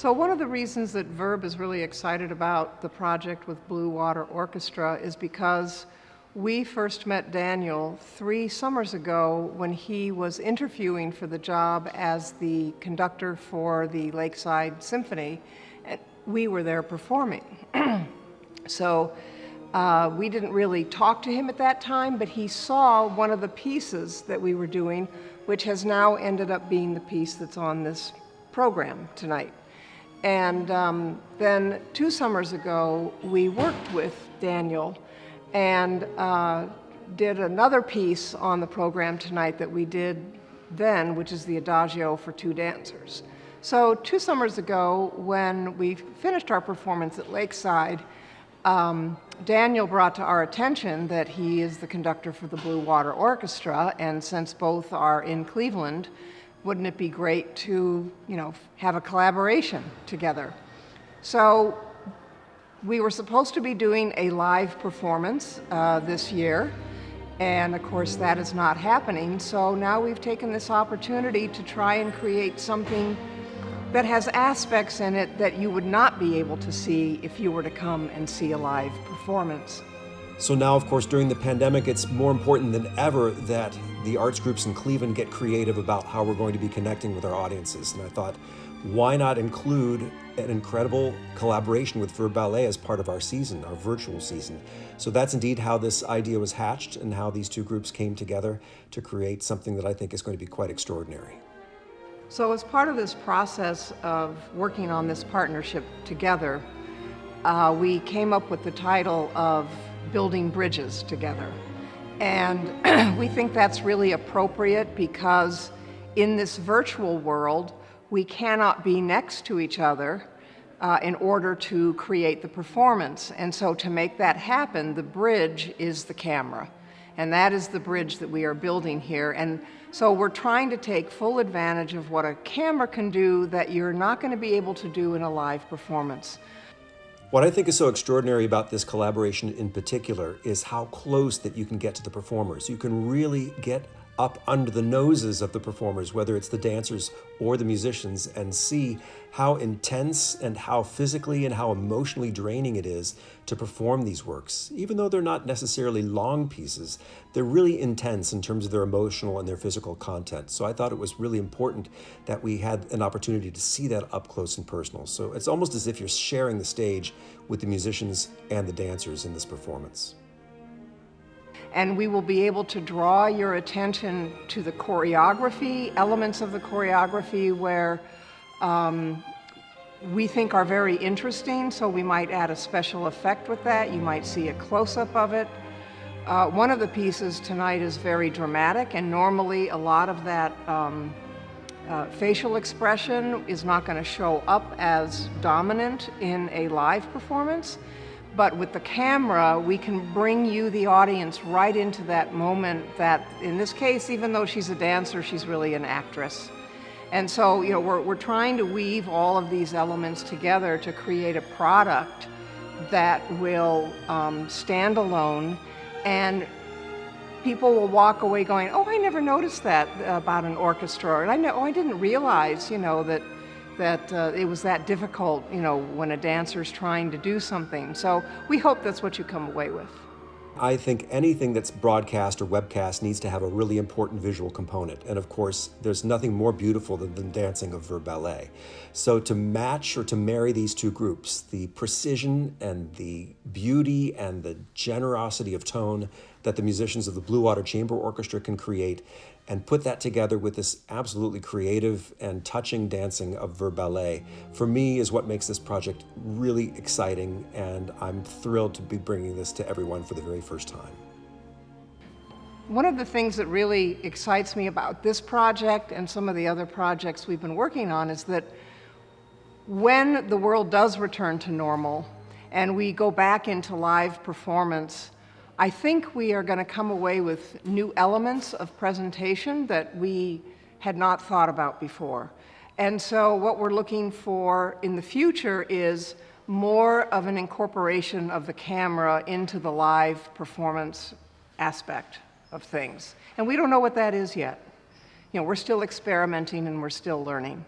So one of the reasons that Verb is really excited about the project with Blue Water Orchestra is because we first met Daniel 3 summers ago when he was interviewing for the job as the conductor for the Lakeside Symphony, and we were there performing. So we didn't really talk to him at that time, but he saw one of the pieces that we were doing, which has now ended up being the piece that's on this program tonight. And then 2 summers ago, we worked with Daniel and did another piece on the program tonight that we did then, which is the Adagio for 2 dancers. So 2 summers ago, when we finished our performance at Lakeside, Daniel brought to our attention that he is the conductor for the Blue Water Orchestra, and since both are in Cleveland, wouldn't it be great to, have a collaboration together? So we were supposed to be doing a live performance this year, and of course that is not happening. So now we've taken this opportunity to try and create something that has aspects in it that you would not be able to see if you were to come and see a live performance. So now, of course, during the pandemic, it's more important than ever that the arts groups in Cleveland get creative about how we're going to be connecting with our audiences. And I thought, why not include an incredible collaboration with Verb Ballet as part of our season, our virtual season? So that's indeed how this idea was hatched and how these 2 groups came together to create something that I think is going to be quite extraordinary. So as part of this process of working on this partnership together, we came up with the title of Building Bridges Together. And we think that's really appropriate because in this virtual world, we cannot be next to each other in order to create the performance. And so to make that happen, the bridge is the camera. And that is the bridge that we are building here. And so we're trying to take full advantage of what a camera can do that you're not going to be able to do in a live performance. What I think is so extraordinary about this collaboration in particular is how close that you can get to the performers. You can really get up under the noses of the performers, whether it's the dancers or the musicians, and see how intense and how physically and how emotionally draining it is to perform these works. Even though they're not necessarily long pieces, they're really intense in terms of their emotional and their physical content. So I thought it was really important that we had an opportunity to see that up close and personal. So it's almost as if you're sharing the stage with the musicians and the dancers in this performance. And we will be able to draw your attention to the choreography, elements of the choreography where we think are very interesting, so we might add a special effect with that. You might see a close-up of it. One of the pieces tonight is very dramatic, and normally a lot of that facial expression is not going to show up as dominant in a live performance. But with the camera, we can bring you, the audience, right into that moment that, in this case, even though she's a dancer, she's really an actress. And so, we're trying to weave all of these elements together to create a product that will stand alone, and people will walk away going, oh, I never noticed that about an orchestra, and I didn't realize, that it was that difficult, when a dancer's trying to do something. So we hope that's what you come away with. I think anything that's broadcast or webcast needs to have a really important visual component. And of course, there's nothing more beautiful than the dancing of Verb Ballet. So to match or to marry these 2 groups, the precision and the beauty and the generosity of tone that the musicians of the Blue Water Chamber Orchestra can create, and put that together with this absolutely creative and touching dancing of Verb Ballet, for me is what makes this project really exciting, and I'm thrilled to be bringing this to everyone for the very first time. One of the things that really excites me about this project and some of the other projects we've been working on is that when the world does return to normal and we go back into live performance, I think we are going to come away with new elements of presentation that we had not thought about before. And so what we're looking for in the future is more of an incorporation of the camera into the live performance aspect of things. And we don't know what that is yet. We're still experimenting and we're still learning.